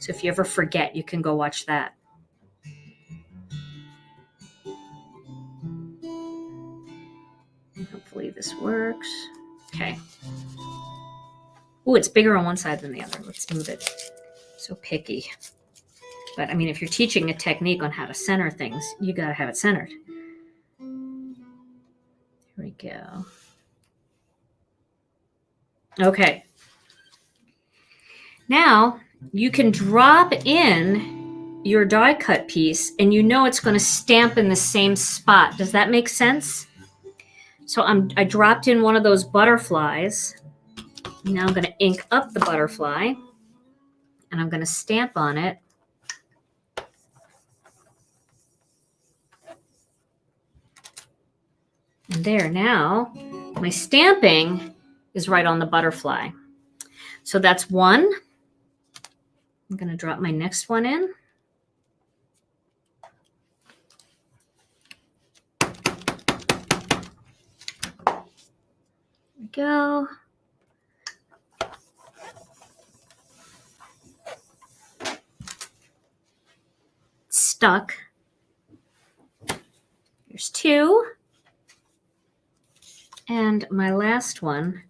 So if you ever forget, you can go watch that. Hopefully this works. Okay. Oh, it's bigger on one side than the other. Let's move it. So picky. But I mean, if you're teaching a technique on how to center things, you got to have it centered. Here we go. Okay. Now you can drop in your die cut piece and you know it's going to stamp in the same spot. Does that make sense? So I dropped in one of those butterflies. Now I'm going to ink up the butterfly and I'm going to stamp on it. And there, now my stamping is right on the butterfly. So that's one. I'm going to drop my next one in. There we go. Stuck. Here's two. And my last one.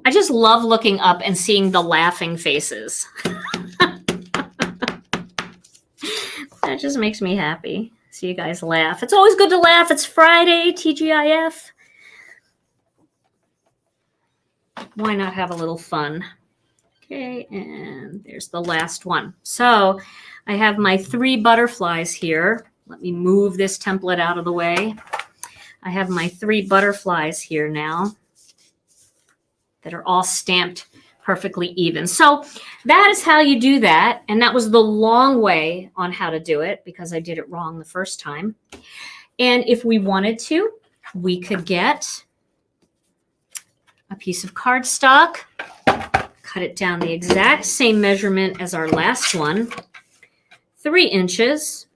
I just love looking up and seeing the laughing faces. That just makes me happy. See you guys laugh. It's always good to laugh. It's Friday, TGIF. Why not have a little fun? Okay, and there's the last one. So I have my 3 butterflies here. Let me move this template out of the way. I have my 3 butterflies here now that are all stamped perfectly even. So that is how you do that. And that was the long way on how to do it because I did it wrong the first time. And if we wanted to, we could get a piece of cardstock, cut it down the exact same measurement as our last one, 3 inches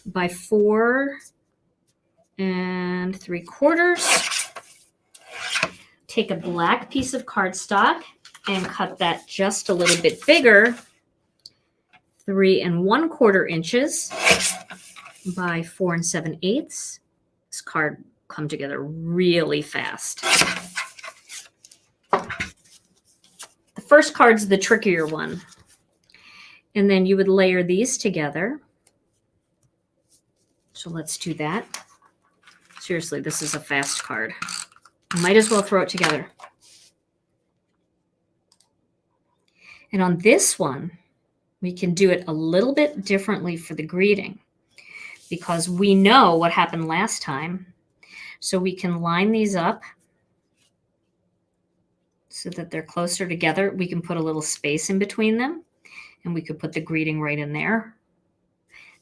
by 4 3/4. Take a black piece of cardstock and cut that just a little bit bigger 3¼ inches by 4 7/8. This card come together really fast. The first card's the trickier one. And then you would layer these together. So let's do that. Seriously, this is a fast card. Might as well throw it together. And on this one, we can do it a little bit differently for the greeting because we know what happened last time. So we can line these up so that they're closer together. We can put a little space in between them, and we could put the greeting right in there.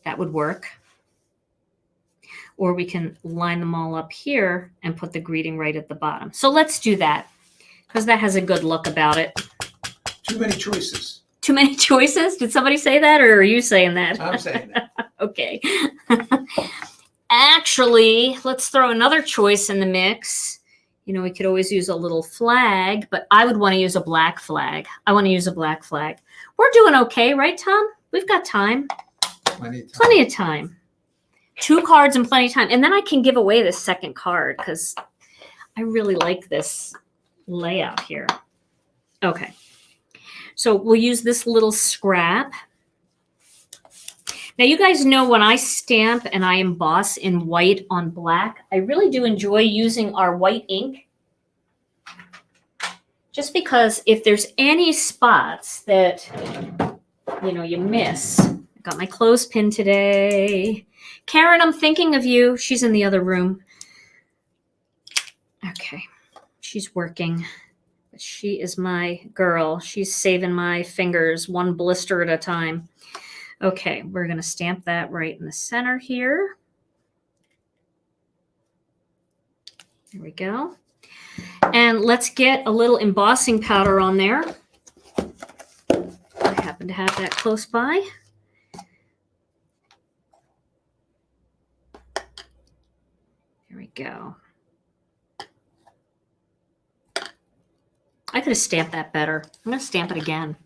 That would work. Or we can line them all up here and put the greeting right at the bottom. So let's do that because that has a good look about it. Too many choices. Too many choices? Did somebody say that, or are you saying that? I'm saying that. Okay. Actually, let's throw another choice in the mix. You know, we could always use a little flag, but I would want to use a black flag. I want to use a black flag. We're doing okay, right, Tom? We've got time. Plenty of time. 2 cards and plenty of time. And then I can give away this second card because I really like this layout here. Okay. So we'll use this little scrap. Now, you guys know when I stamp and I emboss in white on black, I really do enjoy using our white ink. Just because if there's any spots that, you know, you miss. I got my clothespin today. Karen, I'm thinking of you. She's in the other room. Okay. She's working. But she is my girl. She's saving my fingers one blister at a time. Okay, we're going to stamp that right in the center here. There we go. And let's get a little embossing powder on there. I happen to have that close by. There we go. I could have stamped that better. I'm going to stamp it again.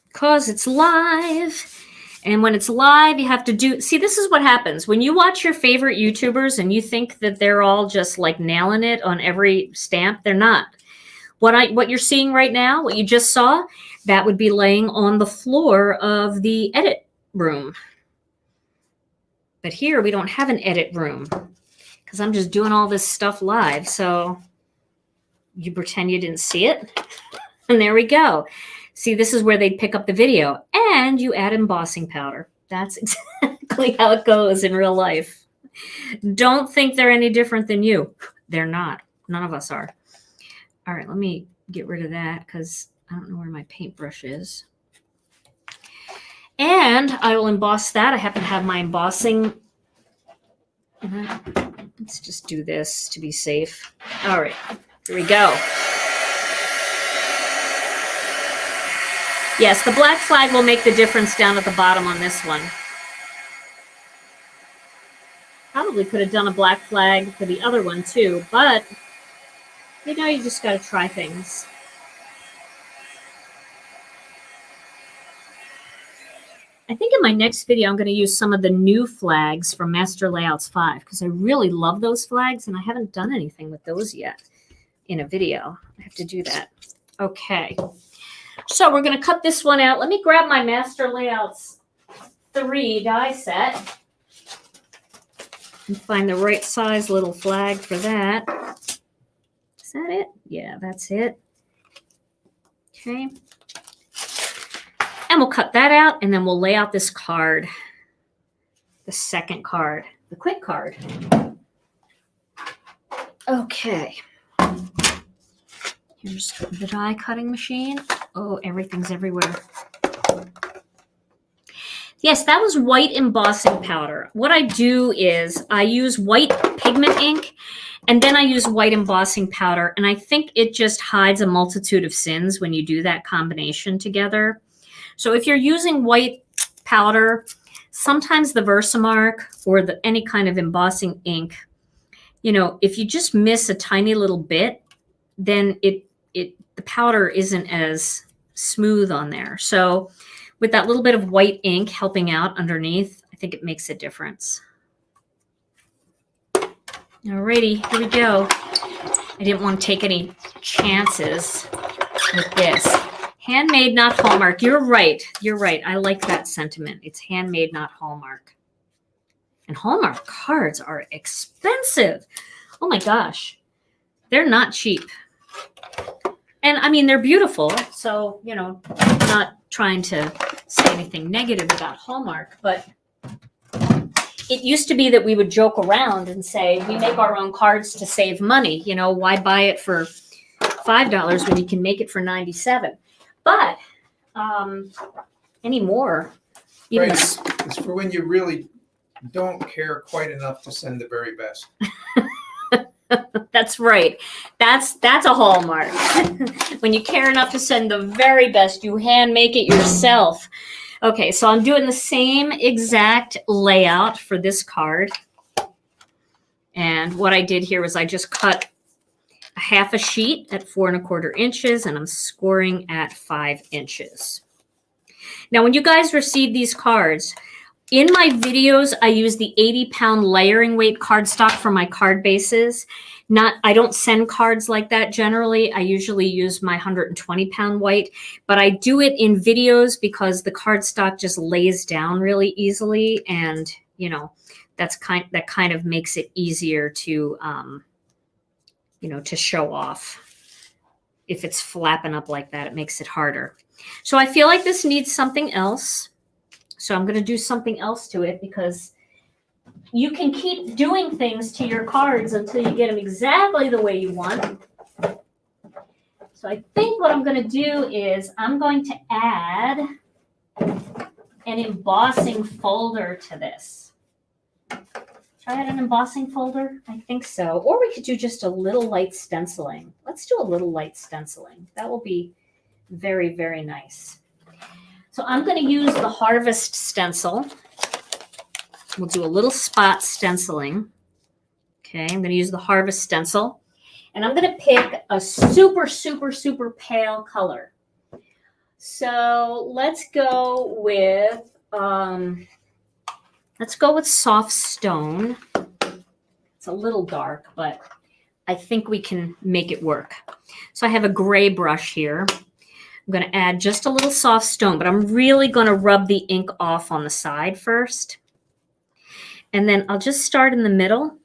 Because it's live. And when it's live, you have to do... See, this is what happens. When you watch your favorite YouTubers and you think that they're all just like nailing it on every stamp, they're not. What you're seeing right now, what you just saw, that would be laying on the floor of the edit room. But here we don't have an edit room because I'm just doing all this stuff live. So you pretend you didn't see it. And there we go. See, this is where they'd pick up the video. And you add embossing powder. That's exactly how it goes in real life. Don't think they're any different than you. They're not. None of us are. All right, let me get rid of that because I don't know where my paintbrush is. And I will emboss that. I happen to have my embossing. Let's just do this to be safe. All right, here we go. Yes, the black flag will make the difference down at the bottom on this one. Probably could have done a black flag for the other one too, but you know, you just got to try things. I think in my next video, I'm going to use some of the new flags from Master Layouts 5 because I really love those flags and I haven't done anything with those yet in a video. I have to do that. Okay. So we're going to cut this one out. Let me grab my Master Layouts 3 die set and find the right size little flag for that. Is that it? Yeah, that's it. Okay. And we'll cut that out, and then we'll lay out this card, the second card, the quick card. Okay. Here's the die cutting machine. Oh, everything's everywhere. Yes, that was white embossing powder. What I do is I use white pigment ink, and then I use white embossing powder, and I think it just hides a multitude of sins when you do that combination together. So if you're using white powder, sometimes the Versamark or any kind of embossing ink, you know, if you just miss a tiny little bit, then the powder isn't as smooth on there. So with that little bit of white ink helping out underneath, I think it makes a difference. Alrighty, here we go. I didn't want to take any chances with this. Handmade, not Hallmark. You're right. You're right. I like that sentiment. It's handmade, not Hallmark. And Hallmark cards are expensive. Oh my gosh. They're not cheap. And I mean, they're beautiful. So, you know, I'm not trying to say anything negative about Hallmark, but it used to be that we would joke around and say, we make our own cards to save money. You know, why buy it for $5 when you can make it for 97? But anymore, even Right. It's for when you really don't care quite enough to send the very best. that's right. That's a Hallmark. When you care enough to send the very best, you hand make it yourself. Okay, so I'm doing the same exact layout for this card. And what I did here was I just cut a half a sheet at 4 1/4 inches, and I'm scoring at 5 inches. Now, when you guys receive these cards, in my videos, I use the 80-pound layering weight cardstock for my card bases. I don't send cards like that generally. I usually use my 120-pound white, but I do it in videos because the cardstock just lays down really easily, and you know that kind of makes it easier to to show off. If it's flapping up like that, it makes it harder. So I feel like this needs something else. So I'm going to do something else to it, because you can keep doing things to your cards until you get them exactly the way you want. So I think what I'm going to do is I'm going to add an embossing folder to this. Should I add an embossing folder? I think so. Or we could do just a little light stenciling. Let's do a little light stenciling. That will be very, very nice. So I'm going to use the Harvest stencil. We'll do a little spot stenciling. Okay, I'm going to use the Harvest stencil. And I'm going to pick a super, super, super pale color. So let's go with soft stone. It's a little dark, but I think we can make it work. So I have a gray brush here. I'm going to add just a little soft stone, but I'm really going to rub the ink off on the side first. And then I'll just start in the middle.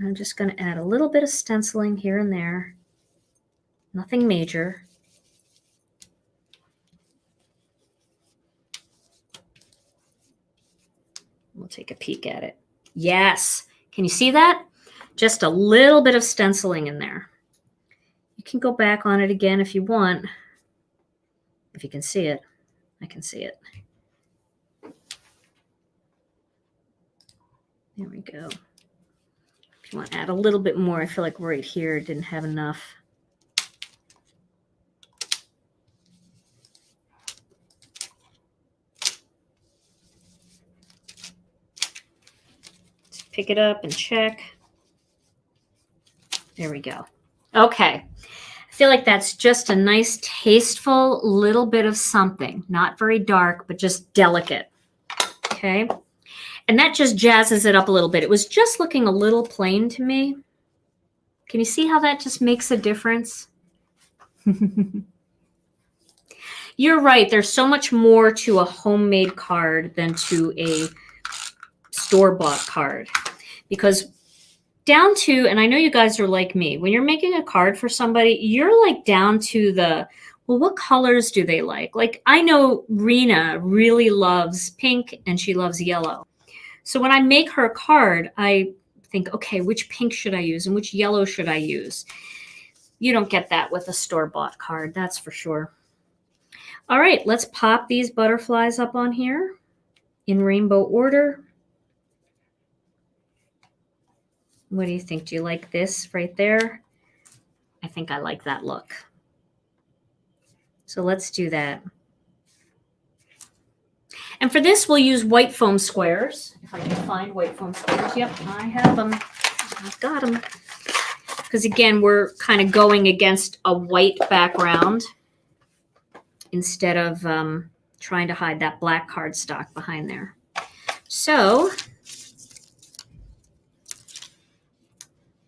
I'm just going to add a little bit of stenciling here and there. Nothing major. We'll take a peek at it. Yes. Can you see that? Just a little bit of stenciling in there. You can go back on it again if you want. If you can see it. I can see it. There we go. If you want to add a little bit more, I feel like right here it didn't have enough. Just pick it up and check. There we go. Okay. I feel like that's just a nice, tasteful little bit of something. Not very dark, but just delicate. Okay. And that just jazzes it up a little bit. It was just looking a little plain to me. Can you see how that just makes a difference? You're right. There's so much more to a homemade card than to a store-bought card. Because down to, and I know you guys are like me, when you're making a card for somebody, you're like down to the, well, what colors do they like? Like I know Rena really loves pink and she loves yellow. So when I make her a card, I think, okay, which pink should I use and which yellow should I use? You don't get that with a store-bought card, that's for sure. All right, let's pop these butterflies up on here in rainbow order. What do you think? Do you like this right there? I think I like that look. So let's do that. And for this, we'll use white foam squares. If I can find white foam squares. Yep, I have them. I've got them. Because again, we're kind of going against a white background. instead of trying to hide that black cardstock behind there. So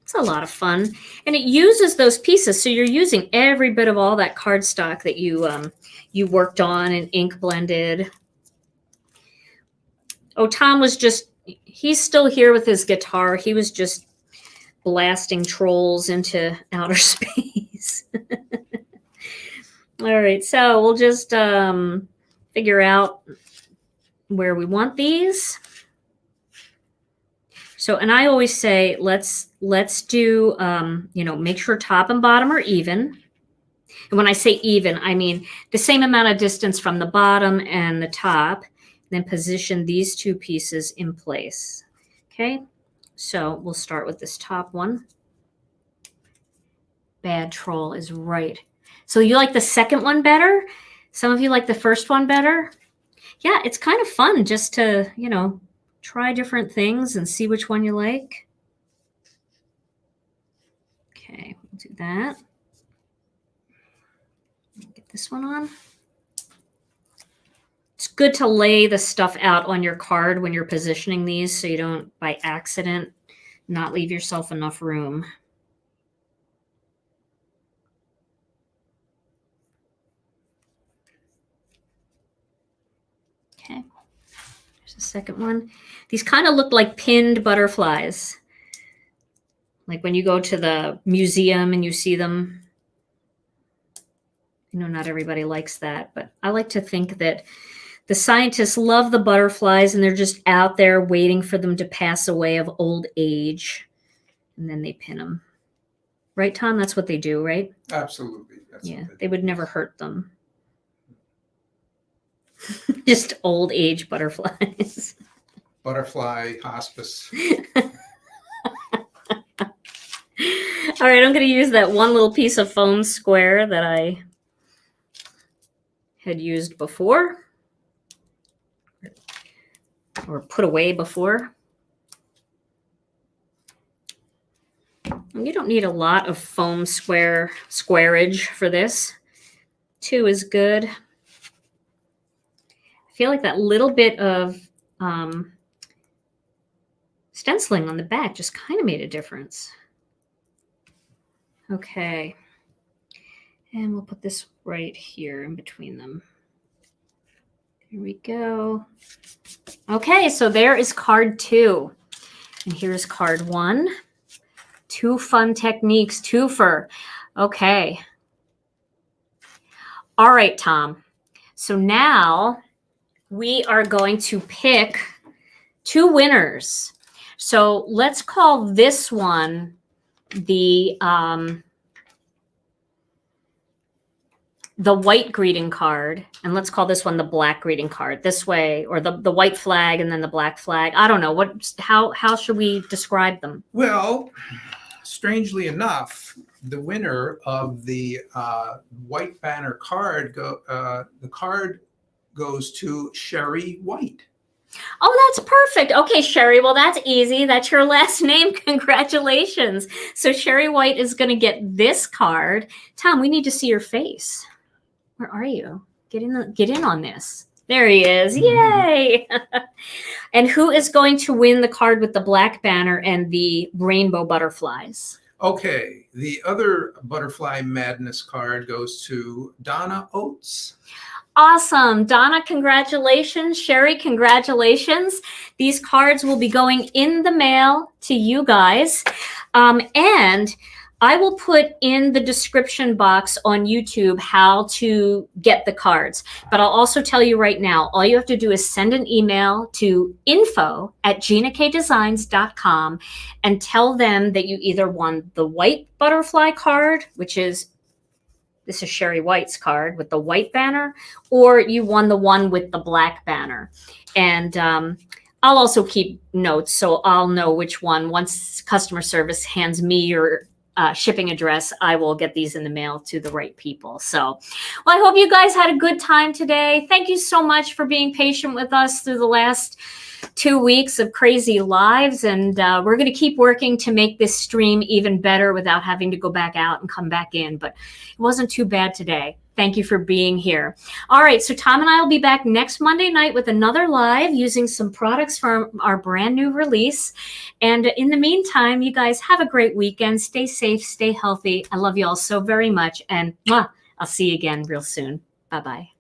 it's a lot of fun, and it uses those pieces. So you're using every bit of all that cardstock that you worked on and ink blended. Oh, Tom was he's still here with his guitar. He was just blasting trolls into outer space. All right, so we'll just figure out where we want these. So, and I always say, let's do, make sure top and bottom are even. And when I say even, I mean the same amount of distance from the bottom and the top. Then position these two pieces in place. Okay, so we'll start with this top one. Bad troll is right. So you like the second one better? Some of you like the first one better? Yeah, it's kind of fun just to, try different things and see which one you like. Okay, we'll do that. Get this one on. It's good to lay the stuff out on your card when you're positioning these so you don't, by accident, not leave yourself enough room. Okay, there's the second one. These kind of look like pinned butterflies. Like when you go to the museum and you see them. Not everybody likes that, but I like to think that the scientists love the butterflies and they're just out there waiting for them to pass away of old age. And then they pin them. Right, Tom? That's what they do, right? Absolutely. Yeah, they would never hurt them. Just old age butterflies. Butterfly hospice. All right, I'm going to use that one little piece of foam square that I had used before. Or put away before. And you don't need a lot of foam squareage for this. 2 is good. I feel like that little bit of stenciling on the back just kind of made a difference. Okay. And we'll put this right here in between them. Here we go. Okay, so there is card 2. And here's card 1. 2 fun techniques, twofer. Okay. All right, Tom. So now we are going to pick 2 winners. So let's call this one the white greeting card, and let's call this one the black greeting card this way, or the white flag and then the black flag. I don't know how should we describe them? Well, strangely enough, the winner of the white banner card, the card goes to Sheri White. Oh, that's perfect. Okay, Sheri. Well, that's easy. That's your last name. Congratulations. So Sheri White is going to get this card. Tom, we need to see your face. Where are you? Get in on this. There he is. Yay. And who is going to win the card with the black banner and the rainbow butterflies? Okay. The other Butterfly Madness card goes to Donna Oates. Awesome. Donna, congratulations. Sheri, congratulations. These cards will be going in the mail to you guys. And I will put in the description box on YouTube how to get the cards. But I'll also tell you right now, all you have to do is send an email to info@ginakdesigns.com and tell them that you either won the white butterfly card, which is, this is Sheri White's card with the white banner, or you won the one with the black banner. And I'll also keep notes, so I'll know which one. Once customer service hands me your shipping address, I will get these in the mail to the right people. So, well, I hope you guys had a good time today. Thank you so much for being patient with us through the last 2 weeks of crazy lives. And we're going to keep working to make this stream even better without having to go back out and come back in. But it wasn't too bad today. Thank you for being here. All right, so Tom and I will be back next Monday night with another live using some products from our brand new release. And in the meantime, you guys have a great weekend. Stay safe, stay healthy. I love you all so very much. And I'll see you again real soon. Bye-bye.